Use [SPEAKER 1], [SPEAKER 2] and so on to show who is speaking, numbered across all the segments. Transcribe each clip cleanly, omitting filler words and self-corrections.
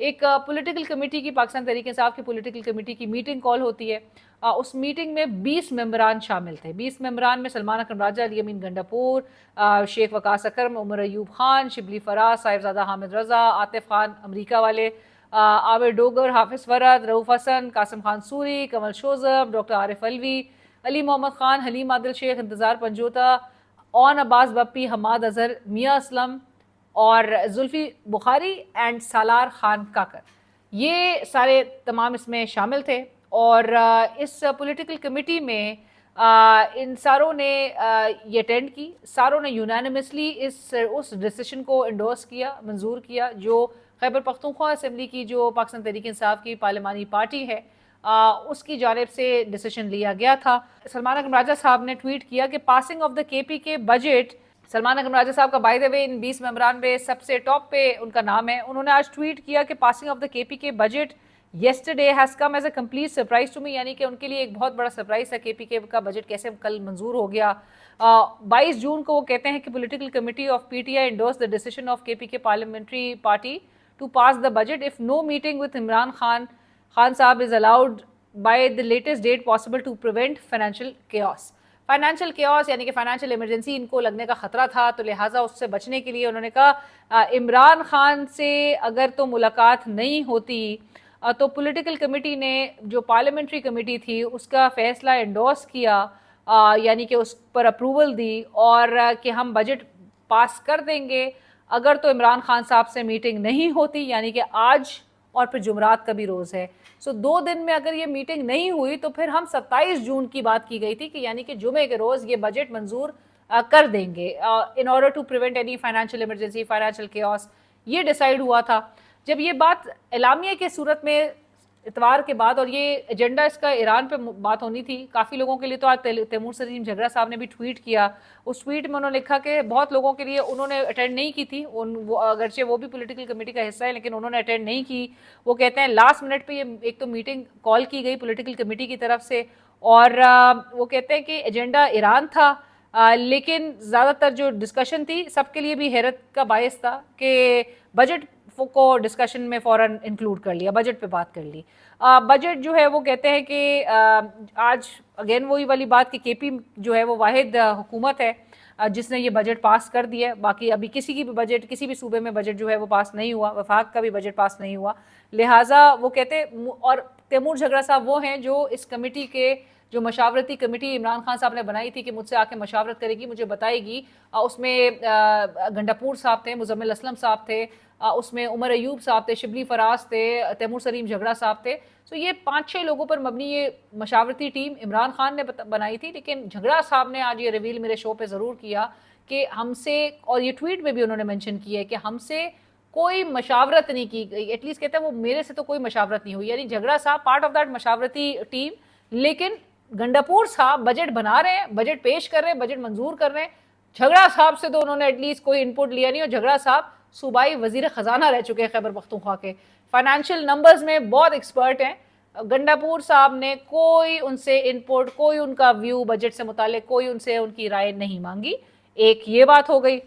[SPEAKER 1] ایک political committee کی پاکستان تحریک انصاف کی پولیٹیکل کمیٹی کی میٹنگ کال ہوتی ہے. اس میٹنگ میں 20 ممبران شامل تھے. 20 ممبران میں سلمان اکرم راجہ, علی امین گنڈاپور, شیخ وقاص اکرم, عمر ایوب خان, شبلی فراز, صاحبزادہ حامد رضا, عاطف خان امریکہ والے, عامر ڈوگر, حافظ فرد, رؤوف حسن, قاسم خان سوری, کمل شوزب, ڈاکٹر عارف الوی, علی محمد خان, حلیم عادل شیخ, انتظار پنجوتا, اون عباس بپی, حماد اظہر, میاں اسلم اور زلفی بخاری اینڈ سالار خان کاکر. یہ سارے تمام اس میں شامل تھے. اور اس پولیٹیکل کمیٹی میں ان ساروں نے یہ اٹینڈ کی. ساروں نے یونانیمسلی اس ڈیسیشن کو انڈورس کیا, منظور کیا, جو خیبر پختونخوا اسمبلی کی جو پاکستان تحریک انصاف کی پارلیمانی پارٹی ہے اس کی جانب سے ڈیسیشن لیا گیا تھا. سلمان اکرم راجہ صاحب نے ٹویٹ کیا کہ پاسنگ آف دا کے پی کے بجٹ, سلمان اکرم راجہ صاحب کا بائی دا وے ان 20 ممبران میں سب سے ٹاپ پہ ان کا نام ہے. انہوں نے آج ٹویٹ کیا کہ پاسنگ آف دا کے پی کے budget yesterday has come as a complete surprise to me, یعنی کہ ان کے لیے ایک بہت بڑا سرپرائز تھا کے پی کے کا بجٹ کیسے کل منظور ہو گیا. 22 جون کو وہ کہتے ہیں کہ political committee of P T I endorsed the decision of کے پی کے parliamentary party to pass the budget if no meeting with Imran Khan صاحب is allowed by the latest date possible to prevent financial chaos. Financial chaos یعنی کہ financial emergency ان کو لگنے کا خطرہ تھا, تو لہٰذا اس سے بچنے کے لیے انہوں نے کہا عمران خان سے اگر تو ملاقات نہیں ہوتی تو پولیٹیکل کمیٹی نے جو پارلیمنٹری کمیٹی تھی اس کا فیصلہ انڈورس کیا, یعنی کہ اس پر اپروول دی اور کہ ہم بجٹ پاس کر دیں گے اگر تو عمران خان صاحب سے میٹنگ نہیں ہوتی, یعنی کہ آج اور پھر جمعرات کا بھی روز ہے. سو 2 دن میں اگر یہ میٹنگ نہیں ہوئی تو پھر ہم 27 جون کی بات کی گئی تھی کہ یعنی کہ جمعے کے روز یہ بجٹ منظور کر دیں گے in order to prevent any financial emergency, financial chaos. یہ ڈیسائیڈ ہوا تھا. جب یہ بات اعلامیہ کے صورت میں اتوار کے بعد, اور یہ ایجنڈا اس کا ایران پہ بات ہونی تھی کافی لوگوں کے لیے, تو آج تیمور سلیم جھگڑا صاحب نے بھی ٹویٹ کیا. اس ٹویٹ میں انہوں نے لکھا کہ بہت لوگوں کے لیے انہوں نے اٹینڈ نہیں کی تھی, اگرچہ وہ بھی پولیٹیکل کمیٹی کا حصہ ہے لیکن انہوں نے اٹینڈ نہیں کی. وہ کہتے ہیں لاسٹ منٹ پہ یہ ایک تو میٹنگ کال کی گئی پولیٹیکل کمیٹی کی طرف سے, اور وہ کہتے ہیں کہ ایجنڈا ایران تھا لیکن زیادہ تر جو ڈسکشن تھی سب کے لیے بھی حیرت کا باعث تھا کہ بجٹ کو ڈسکشن میں فوراً انکلوڈ کر لیا, بجٹ پہ بات کر لی. بجٹ جو ہے وہ کہتے ہیں کہ آج اگین وہی والی بات کہ کے پی جو ہے وہ واحد حکومت ہے جس نے یہ بجٹ پاس کر دیا. باقی ابھی کسی کی بھی بجٹ, کسی بھی صوبے میں بجٹ جو ہے وہ پاس نہیں ہوا, وفاق کا بھی بجٹ پاس نہیں ہوا. لہٰذا وہ کہتے, اور تیمور جھگڑا صاحب وہ ہیں جو اس کمیٹی کے جو مشاورتی کمیٹی عمران خان صاحب نے بنائی تھی کہ مجھ سے آ کے مشاورت کرے گی, مجھے بتائے گی, اس میں گنڈاپور صاحب تھے, مزمل اسلم صاحب تھے, اس میں عمر ایوب صاحب تھے, شبلی فراز تھے, تیمور سلیم جھگڑا صاحب تھے. تو یہ 5-6 لوگوں پر مبنی یہ مشاورتی ٹیم عمران خان نے بنائی تھی. لیکن جھگڑا صاحب نے آج یہ ریویل میرے شو پہ ضرور کیا کہ ہم سے, اور یہ ٹویٹ میں بھی انہوں نے مینشن کیا ہے کہ ہم سے کوئی مشاورت نہیں کی گئی. ایٹ لیسٹ کہتے ہیں وہ میرے سے تو کوئی مشاورت نہیں ہوئی, یعنی جھگڑا صاحب پارٹ آف دیٹ مشاورتی ٹیم, لیکن گنڈاپور صاحب بجٹ بنا رہے ہیں, بجٹ پیش کر رہے ہیں, بجٹ منظور کر رہے ہیں. جھگڑا صاحب سے تو انہوں نے ایٹ لیسٹ کوئی ان پٹ لیا نہیں, اور جھگڑا صاحب صوبائی وزیر خزانہ رہ چکے ہیں خیبر پختونخوا کے, فائنینشیل نمبرز میں بہت ایکسپرٹ ہیں. گنڈاپور صاحب نے کوئی ان سے ان پٹ, کوئی ان کا ویو بجٹ سے متعلق, کوئی ان سے ان کی رائے نہیں مانگی. ایک یہ بات ہو گئی.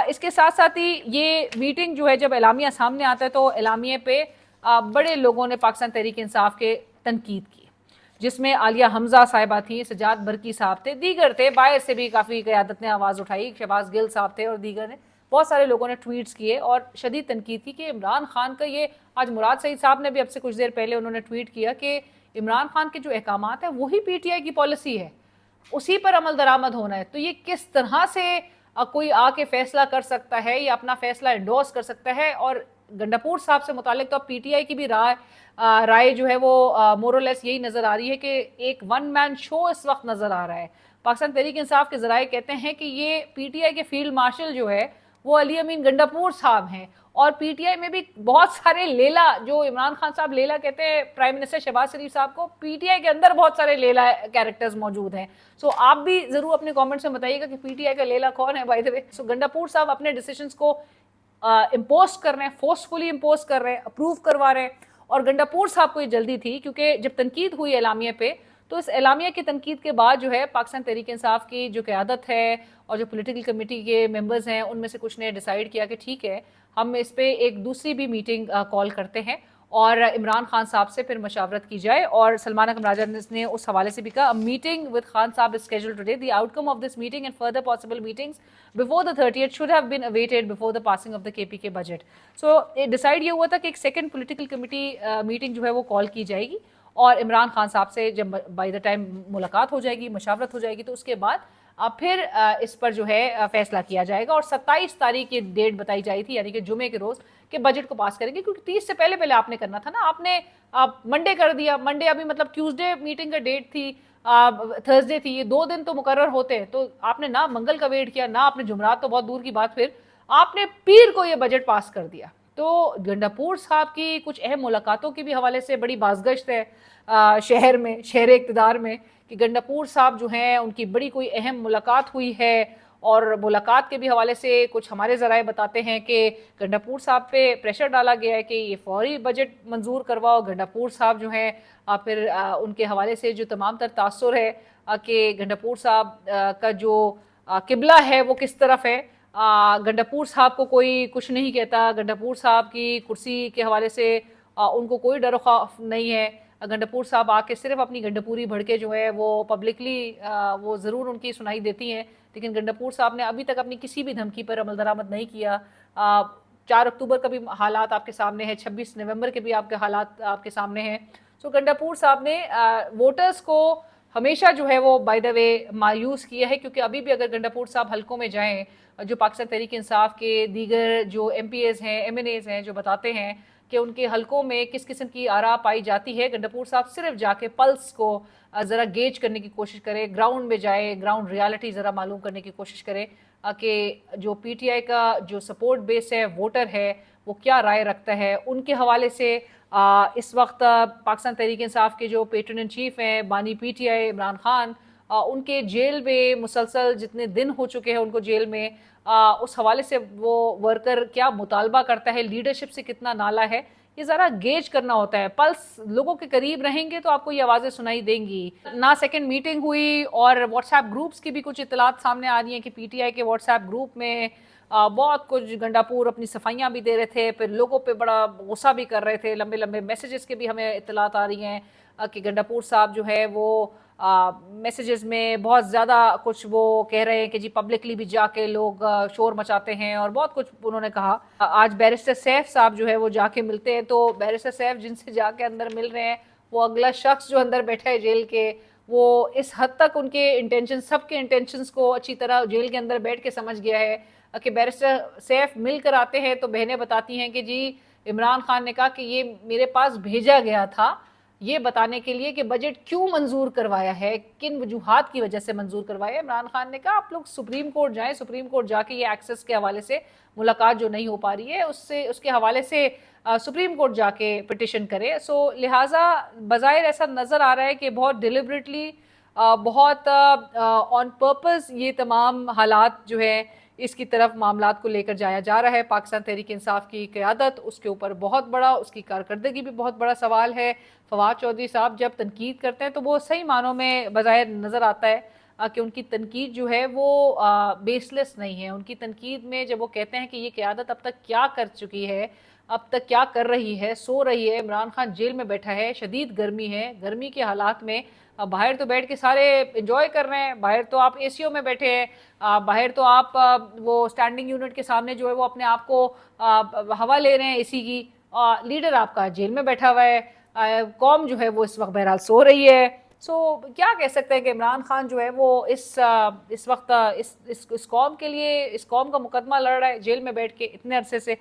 [SPEAKER 1] اس کے ساتھ ساتھ ہی یہ میٹنگ جو ہے جب اعلامیہ سامنے آتا ہے تو اعلامیہ پہ بڑے لوگوں نے پاکستان تحریک انصاف کے تنقید کی, جس میں عالیہ حمزہ صاحبہ تھیں, سجاد برکی صاحب تھے, دیگر تھے, باہر سے بھی کافی قیادت نے آواز اٹھائی, شہباز گل صاحب تھے اور دیگر نے. بہت سارے لوگوں نے ٹویٹس کیے اور شدید تنقید کی کہ عمران خان کا یہ, آج مراد سعید صاحب نے بھی اب سے کچھ دیر پہلے انہوں نے ٹویٹ کیا کہ عمران خان کے جو احکامات ہیں وہی پی ٹی آئی کی پالیسی ہے, اسی پر عمل درآمد ہونا ہے. تو یہ کس طرح سے کوئی آ کے فیصلہ کر سکتا ہے یا اپنا فیصلہ انڈورس کر سکتا ہے. اور گنڈاپور صاحب سے متعلق تو اب پی ٹی آئی کی بھی رائے جو ہے وہ مورلیس یہی نظر آ رہی ہے کہ ایک ون مین شو اس وقت نظر آ رہا ہے. پاکستان تحریک انصاف کے ذرائع کہتے ہیں کہ یہ پی ٹی آئی کے فیلڈ مارشل جو ہے وہ علی امین گنڈاپور صاحب ہیں, اور پی ٹی آئی میں بھی بہت سارے لیلا, جو عمران خان صاحب لیلا کہتے ہیں پرائم منسٹر شہباز شریف صاحب کو, پی ٹی آئی کے اندر بہت سارے لیلا کیریکٹرز موجود ہیں. سو آپ بھی ضرور اپنے کامنٹس میں بتائیے گا کہ پی ٹی آئی کا لیلا کون ہے بائی دا وے. سو گنڈاپور صاحب اپنے ڈیسیشنز کو امپوز کر رہے ہیں, فورسفلی امپوز کر رہے ہیں, اپروو کروا رہے ہیں. اور گنڈاپور صاحب کو یہ جلدی تھی کیونکہ جب تنقید ہوئی اعلامیہ پہ تو اس اعلامیہ کی تنقید کے بعد جو ہے پاکستان تحریک انصاف کی جو قیادت ہے اور جو پولیٹیکل کمیٹی کے ممبرز ہیں ان میں سے کچھ نے ڈیسائیڈ کیا کہ ٹھیک ہے ہم اس پہ ایک دوسری بھی میٹنگ کال کرتے ہیں اور عمران خان صاحب سے پھر مشاورت کی جائے. اور سلمان اکرم راجہ نے اس حوالے سے بھی کہا میٹنگ ود خان صاحب از scheduled today. The outcome of this meeting and further possible meetings before the 30th should have been awaited before the passing of the KPK budget. So decide یہ ہوا تھا کہ ایک سیکنڈ پولیٹیکل کمیٹی میٹنگ جو ہے وہ کال کی جائے گی اور عمران خان صاحب سے جب بائی دا ٹائم ملاقات ہو جائے گی, مشاورت ہو جائے گی, تو اس کے بعد پھر اس پر جو ہے فیصلہ کیا جائے گا. اور 27 تاریخ کی ڈیٹ بتائی جائی تھی یعنی کہ جمعے کے روز کہ بجٹ کو پاس کریں گے, کیونکہ 30 سے پہلے آپ نے کرنا تھا نا. آپ نے منڈے کر دیا, منڈے ابھی مطلب ٹیوزڈے میٹنگ کا ڈیٹ تھی, تھرسڈے تھی, یہ 2 دن تو مقرر ہوتے, تو آپ نے نہ منگل کا ویٹ کیا, نہ آپ نے جمعرات, تو بہت دور کی بات, پھر آپ نے پیر کو یہ بجٹ پاس کر دیا. تو گنڈاپور صاحب کی کچھ اہم ملاقاتوں کے بھی حوالے سے بڑی بازگشت ہے شہر میں, شہر اقتدار میں, کہ گنڈاپور صاحب جو ہیں ان کی بڑی کوئی اہم ملاقات ہوئی ہے. اور ملاقات کے بھی حوالے سے کچھ ہمارے ذرائع بتاتے ہیں کہ گنڈاپور صاحب پہ پریشر ڈالا گیا ہے کہ یہ فوری بجٹ منظور کرواؤ. گنڈاپور صاحب جو ہیں پھر ان کے حوالے سے جو تمام تر تاثر ہے کہ گنڈاپور صاحب کا جو قبلہ ہے وہ کس طرف ہے, گنڈاپور صاحب کو کوئی کچھ نہیں کہتا, گنڈاپور صاحب کی کرسی کے حوالے سے ان کو کوئی ڈر و خوف نہیں ہے. گنڈاپور صاحب آ کے صرف اپنی گنڈاپوری بھڑکے جو ہے وہ پبلکلی وہ ضرور ان کی سنائی دیتی ہیں, لیکن گنڈاپور صاحب نے ابھی تک اپنی کسی بھی دھمکی پر عمل درآمد نہیں کیا. 4 اکتوبر کا بھی حالات آپ کے سامنے ہیں, 26 نومبر کے بھی آپ کے حالات آپ کے سامنے ہیں. سو گنڈاپور صاحب نے ووٹرز کو ہمیشہ جو ہے وہ بائی دا وے مایوس کیا ہے, کیونکہ ابھی بھی اگر گنڈاپور صاحب حلقوں میں جائیں, جو پاکستان تحریک انصاف کے دیگر جو ایم پی ایز ہیں, ایم این ایز ہیں, جو بتاتے ہیں کہ ان کے حلقوں میں کس قسم کی آراء پائی جاتی ہے, گنڈاپور صاحب صرف جا کے پلس کو ذرا گیج کرنے کی کوشش کرے, گراؤنڈ میں جائے, گراؤنڈ ریالٹی ذرا معلوم کرنے کی کوشش کرے کہ جو پی ٹی آئی کا جو سپورٹ بیس ہے, ووٹر ہے, وہ کیا رائے رکھتا ہے. ان کے حوالے سے اس وقت پاکستان تحریک انصاف کے جو پیٹرن ان چیف ہیں بانی P T I Imran Khan, ان کے جیل میں مسلسل جتنے دن ہو چکے ہیں ان کو جیل میں, اس حوالے سے وہ ورکر کیا مطالبہ کرتا ہے, لیڈرشپ سے کتنا نالا ہے, یہ ذرا گیج کرنا ہوتا ہے. پلس لوگوں کے قریب رہیں گے تو آپ کو یہ آوازیں سنائی دیں گی. نہ سیکنڈ میٹنگ ہوئی, اور واٹس ایپ گروپس کی بھی کچھ اطلاعات سامنے آ رہی ہیں کہ پی ٹی آئی کے واٹس ایپ گروپ میں بہت کچھ گنڈاپور اپنی صفائیاں بھی دے رہے تھے, پھر لوگوں پہ بڑا غصہ بھی کر رہے تھے, لمبے لمبے میسیجز کے بھی ہمیں اطلاعات آ رہی ہیں کہ گنڈاپور صاحب جو ہے وہ میسیجز میں بہت زیادہ کچھ وہ کہہ رہے ہیں کہ جی پبلکلی بھی جا کے لوگ شور مچاتے ہیں, اور بہت کچھ انہوں نے کہا. آج بیرسٹر سیف صاحب جو ہے وہ جا کے ملتے ہیں, تو بیرسٹر سیف جن سے جا کے اندر مل رہے ہیں, وہ اگلا شخص جو اندر بیٹھا ہے جیل کے, وہ اس حد تک ان کے انٹینشن, سب کے انٹینشنز کو اچھی طرح جیل کے اندر بیٹھ کے سمجھ گیا ہے کہ بیرسٹر سیف مل کر آتے ہیں تو بہنیں بتاتی ہیں کہ جی عمران خان نے کہا کہ یہ میرے پاس بھیجا گیا تھا یہ بتانے کے لیے کہ بجٹ کیوں منظور کروایا ہے, کن وجوہات کی وجہ سے منظور کروایا ہے. عمران خان نے کہا آپ لوگ سپریم کورٹ جائیں, سپریم کورٹ جا کے یہ ایکسس کے حوالے سے ملاقات جو نہیں ہو پا رہی ہے اس کے حوالے سے سپریم کورٹ جا کے پٹیشن کرے. سو لہٰذا بظاہر ایسا نظر آ رہا ہے کہ بہت ڈیلیبریٹلی, بہت آن پرپز یہ تمام حالات جو ہے اس کی طرف معاملات کو لے کر جایا جا رہا ہے. پاکستان تحریک انصاف کی قیادت, اس کے اوپر بہت بڑا, اس کی کارکردگی بھی بہت بڑا سوال ہے. فواد چودھری صاحب جب تنقید کرتے ہیں تو وہ صحیح معنوں میں بظاہر نظر آتا ہے کہ ان کی تنقید جو ہے وہ بیس لیس نہیں ہے. ان کی تنقید میں جب وہ کہتے ہیں کہ یہ قیادت اب تک کیا کر چکی ہے, اب تک کیا کر رہی ہے, سو رہی ہے, عمران خان جیل میں بیٹھا ہے, شدید گرمی ہے, گرمی کے حالات میں باہر تو بیٹھ کے سارے انجوائے کر رہے ہیں, باہر تو آپ اے سی او میں بیٹھے ہیں, باہر تو آپ وہ اسٹینڈنگ یونٹ کے سامنے جو ہے وہ اپنے آپ کو ہوا لے رہے ہیں اے سی کی, لیڈر آپ کا جیل میں بیٹھا ہوا ہے, قوم جو ہے وہ اس وقت بہرحال سو رہی ہے. سو کیا کہہ سکتے ہیں کہ عمران خان جو ہے وہ اس وقت اس قوم کے لیے, اس قوم کا مقدمہ لڑ رہا ہے جیل میں بیٹھ کے اتنے عرصے سے.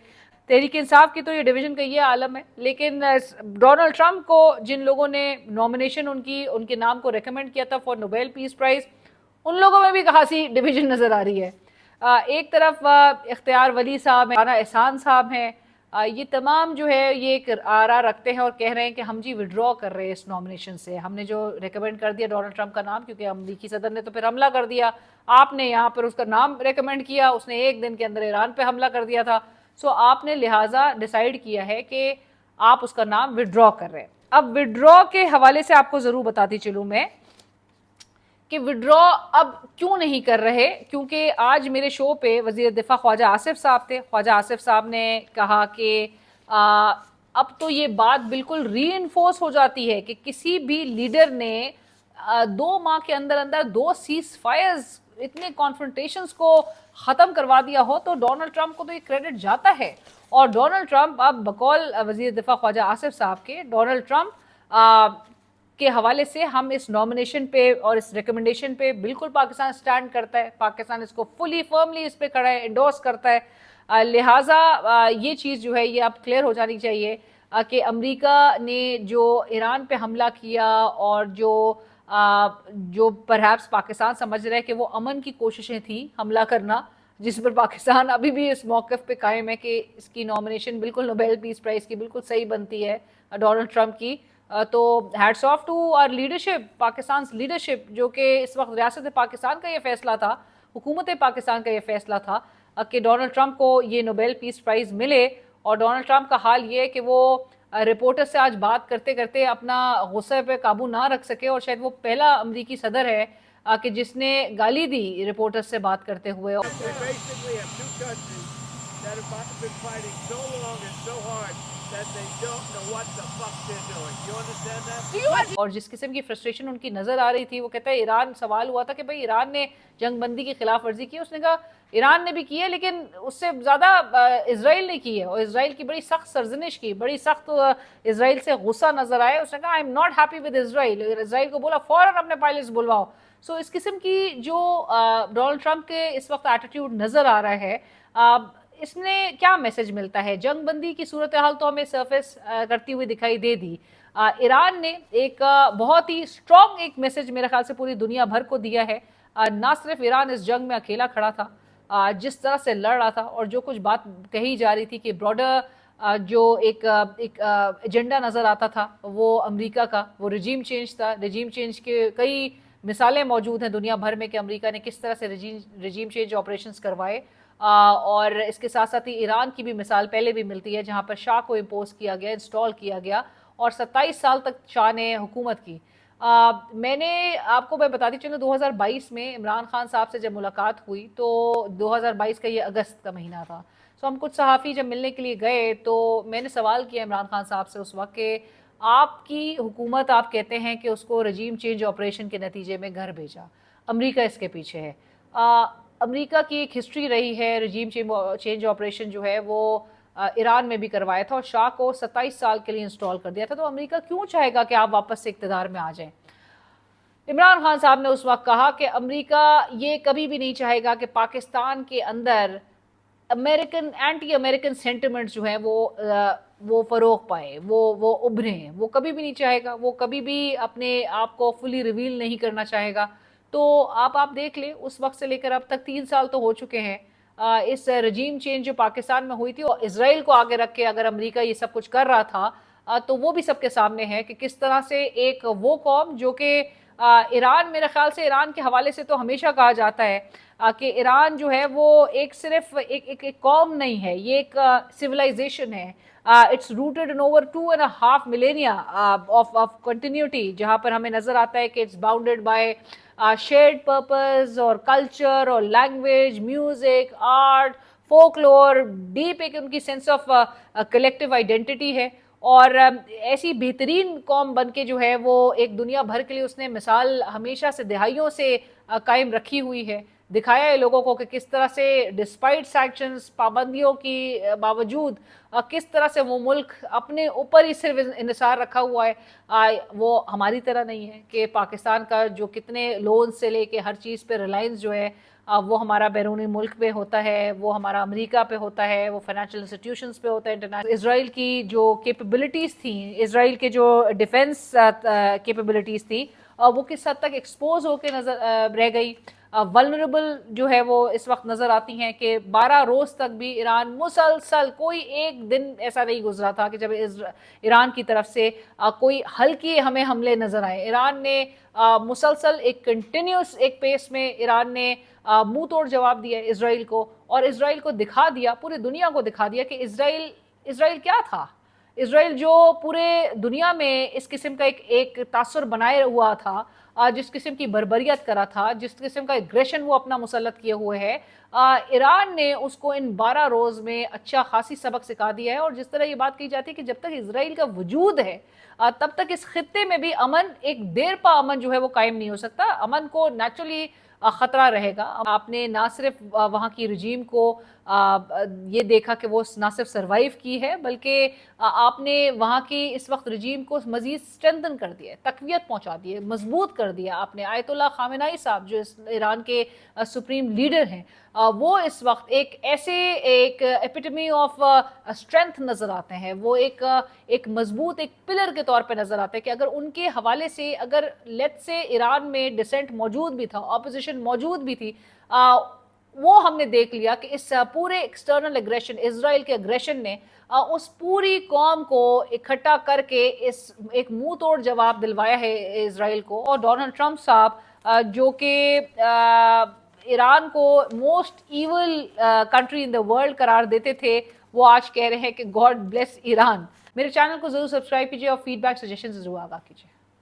[SPEAKER 1] تحریک انصاف کی تو یہ ڈویژن کا یہ عالم ہے, لیکن ڈونلڈ ٹرمپ کو جن لوگوں نے نومینیشن ان کے نام کو ریکمینڈ کیا تھا فار نوبیل پیس پرائز, ان لوگوں میں بھی خاصی ڈویژن نظر آ رہی ہے. ایک طرف اختیار ولی صاحب ہیں, رانا احسان صاحب ہیں, یہ تمام جو ہے یہ ایک آراء رکھتے ہیں اور کہہ رہے ہیں کہ ہم جی وڈرا کر رہے ہیں اس نومینیشن سے, ہم نے جو ریکمینڈ کر دیا ڈونلڈ ٹرمپ کا نام, کیونکہ امریکی صدر نے تو پھر حملہ کر دیا, آپ نے یہاں پر اس کا نام ریکمینڈ کیا, اس نے ایک دن کے اندر ایران پہ حملہ کر دیا تھا. سو آپ نے لہٰذا ڈیسائیڈ کیا ہے کہ آپ اس کا نام وڈرا کر رہے ہیں. اب وڈرا کے حوالے سے آپ کو ضرور بتاتی چلوں میں کہ وڈرا اب کیوں نہیں کر رہے، کیونکہ آج میرے شو پہ وزیر دفاع خواجہ آصف صاحب تھے. خواجہ آصف صاحب نے کہا کہ اب تو یہ بات بالکل ری انفورس ہو جاتی ہے کہ کسی بھی لیڈر نے 2 ماہ کے اندر اندر 2 سیز فائرز، اتنے کانفرنٹیشنز کو ختم کروا دیا ہو تو ڈونلڈ ٹرمپ کو تو یہ کریڈٹ جاتا ہے. اور ڈونلڈ ٹرمپ اب بقول وزیر دفاع خواجہ آصف صاحب کے، ڈونلڈ ٹرمپ کے حوالے سے ہم اس نامنیشن پہ اور اس ریکمنڈیشن پہ بالکل پاکستان سٹینڈ کرتا ہے، پاکستان اس کو فلی فرملی اس پہ کھڑا ہے، انڈورس کرتا ہے. لہٰذا یہ چیز جو ہے یہ اب کلیئر ہو جانی چاہیے کہ امریکہ نے جو ایران پہ حملہ کیا اور جو پرہیپس پاکستان سمجھ رہا ہے کہ وہ امن کی کوششیں تھیں حملہ کرنا، جس پر پاکستان ابھی بھی اس موقف پہ قائم ہے کہ اس کی نامنیشن بالکل نوبیل پیس پرائز کی بالکل صحیح بنتی ہے ڈونلڈ ٹرمپ کی. تو hats off to our leadership, Pakistan leadership, جو کہ اس وقت ریاست پاکستان کا یہ فیصلہ تھا، حکومت پاکستان کا یہ فیصلہ تھا کہ ڈونلڈ ٹرمپ کو یہ نوبیل پیس پرائز ملے. اور ڈونلڈ ٹرمپ کا حال یہ ہے کہ وہ رپورٹر سے آج بات کرتے کرتے اپنا غصے پہ قابو نہ رکھ سکے، اور شاید وہ پہلا امریکی صدر ہے کہ جس نے گالی دی رپورٹر سے بات کرتے ہوئے. اور جس قسم کی فرسٹریشن ان کی نظر آ رہی تھی، وہ کہتا ہے ایران، سوال ہوا تھا کہ بھئی ایران نے جنگ بندی کی خلاف ورزی کی، اس نے کہا ایران نے بھی کی ہے لیکن اس سے زیادہ اسرائیل نے کی ہے، اور اسرائیل کی بڑی سخت سرزنش کی، بڑی سخت اسرائیل سے غصہ نظر آئے. اس نے کہا I am not happy with Israel, Israel کو بولا فوراً اپنے پائلٹس بلواؤ. سو اس قسم کی جو ڈونلڈ ٹرمپ کے اس وقت ایٹیٹیوڈ نظر آ رہا ہے، اس میں کیا میسج ملتا ہے؟ جنگ بندی کی صورتحال تو ہمیں سرفیس کرتی ہوئی دکھائی دے دی. ایران نے ایک بہت ہی اسٹرانگ ایک میسج میرے خیال سے پوری دنیا بھر کو دیا ہے. نہ صرف ایران اس جنگ میں اکیلا کھڑا تھا، جس طرح سے لڑ رہا تھا اور جو کچھ بات کہی جا رہی تھی کہ براڈر جو ایک ایجنڈا نظر آتا تھا وہ امریکہ کا، وہ رجیم چینج تھا. رجیم چینج کے کئی مثالیں موجود ہیں دنیا بھر میں کہ امریکہ نے کس طرح سے رجیم چینج آپریشنز کروائے. اور اس کے ساتھ ساتھ ہی ایران کی بھی مثال پہلے بھی ملتی ہے جہاں پر شاہ کو امپوز کیا گیا، انسٹال کیا گیا، اور 27 سال تک شاہ نے حکومت کی. میں بتاتی چلوں 2022 میں عمران خان صاحب سے جب ملاقات ہوئی تو 2022 کا یہ اگست کا مہینہ تھا. سو ہم کچھ صحافی جب ملنے کے لیے گئے تو میں نے سوال کیا عمران خان صاحب سے اس وقت کہ آپ کی حکومت، آپ کہتے ہیں کہ اس کو رجیم چینج آپریشن کے نتیجے میں گھر بھیجا، امریکہ اس کے پیچھے ہے. امریکہ کی ایک ہسٹری رہی ہے، رجیم چینج آپریشن جو ہے وہ ایران میں بھی کروایا تھا اور شاہ کو 27 سال کے لیے انسٹال کر دیا تھا. تو امریکہ کیوں چاہے گا کہ آپ واپس سے اقتدار میں آ جائیں؟ عمران خان صاحب نے اس وقت کہا کہ امریکہ یہ کبھی بھی نہیں چاہے گا کہ پاکستان کے اندر اینٹی امریکن سینٹیمنٹس جو ہیں وہ فروغ پائے، وہ ابھریں. وہ کبھی بھی نہیں چاہے گا، وہ کبھی بھی اپنے آپ کو فلی ریویل نہیں کرنا چاہے گا. تو آپ دیکھ لیں اس وقت سے لے کر اب تک 3 سال تو ہو چکے ہیں. اس رجیم چینج جو پاکستان میں ہوئی تھی اور اسرائیل کو آگے رکھ کے اگر امریکہ یہ سب کچھ کر رہا تھا تو وہ بھی سب کے سامنے ہے کہ کس طرح سے ایک وہ قوم جو کہ ایران، میرے خیال سے ایران کے حوالے سے تو ہمیشہ کہا جاتا ہے کہ ایران جو ہے وہ ایک صرف ایک قوم نہیں ہے، یہ ایک سویلائزیشن ہے. It's rooted in over 2.5 millennia of continuity, جہاں پر ہمیں نظر آتا ہے کہ it's bounded by shared purpose اور کلچر اور language, music, art, folklore, deep ایک ان کی سینس آف کلیکٹیو آئیڈینٹی ہے. اور ایسی بہترین قوم بن کے جو ہے وہ ایک دنیا بھر کے لیے اس نے مثال ہمیشہ سے دہائیوں سے قائم رکھی ہوئی ہے. دکھایا ہے لوگوں کو کہ کس طرح سے ڈسپائٹ سینکشنز، پابندیوں کی باوجود کس طرح سے وہ ملک اپنے اوپر ہی صرف انحصار رکھا ہوا ہے. وہ ہماری طرح نہیں ہے کہ پاکستان کا جو کتنے لون سے لے کے ہر چیز پہ ریلائنس جو ہے وہ ہمارا بیرونی ملک پہ ہوتا ہے، وہ ہمارا امریکہ پہ ہوتا ہے، وہ فائنینشیل انسٹیٹیوشنز پہ ہوتا ہے انٹرنیشنل. اسرائیل کی جو کیپیبلٹیز تھیں، اسرائیل کے جو ڈیفنس کیپیبلٹیز تھیں وہ کس حد تک ایکسپوز ہو کے نظر رہ گئی، ولنریبل جو ہے وہ اس وقت نظر آتی ہیں کہ 12 روز تک بھی ایران مسلسل، کوئی ایک دن ایسا نہیں گزرا تھا کہ جب ایران کی طرف سے کوئی ہلکے ہمیں حملے نظر آئے. ایران نے مسلسل ایک کنٹینیوس ایک پیس میں ایران نے منہ توڑ جواب دیا اسرائیل کو، اور اسرائیل کو دکھا دیا، پوری دنیا کو دکھا دیا کہ اسرائیل کیا تھا. اسرائیل جو پورے دنیا میں اس قسم کا ایک تاثر بنائے ہوا تھا، جس قسم کی بربریت کرا تھا، جس قسم کا اگریشن وہ اپنا مسلط کیے ہوئے ہے، ایران نے اس کو ان 12 روز میں اچھا خاصی سبق سکھا دیا ہے. اور جس طرح یہ بات کہی جاتی ہے کہ جب تک اسرائیل کا وجود ہے تب تک اس خطے میں بھی امن، ایک دیر پا امن جو ہے وہ قائم نہیں ہو سکتا. امن کو نیچرلی خطرہ رہے گا. آپ نے نہ صرف وہاں کی رجیم کو یہ دیکھا کہ وہ نہ صرف سروائیو کی ہے، بلکہ آپ نے وہاں کی اس وقت رجیم کو مزید اسٹرینتھن کر دیا ہے، تقویت پہنچا دی ہے، مضبوط کر دیا. آپ نے آیت اللہ خامنائی صاحب جو ایران کے سپریم لیڈر ہیں، وہ اس وقت ایک ایپیٹمی آف اسٹرینتھ نظر آتے ہیں. وہ ایک مضبوط ایک پلر کے طور پہ نظر آتے ہیں کہ اگر ان کے حوالے سے اگر لیٹ سے ایران میں ڈسینٹ موجود بھی تھا، اپوزیشن موجود بھی تھی، وہ ہم نے دیکھ لیا کہ اس پورے ایکسٹرنل اگریشن، اسرائیل کے اگریشن نے اس پوری قوم کو اکٹھا کر کے اس ایک منہ توڑ جواب دلوایا ہے اسرائیل کو. اور ڈونلڈ ٹرمپ صاحب جو کہ ایران کو most evil country in the world قرار دیتے تھے، وہ آج کہہ رہے ہیں کہ گاڈ بلیس ایران. میرے چینل کو ضرور سبسکرائب کیجیے اور فیڈ بیک سجیشن ضرور آگاہ کیجیے.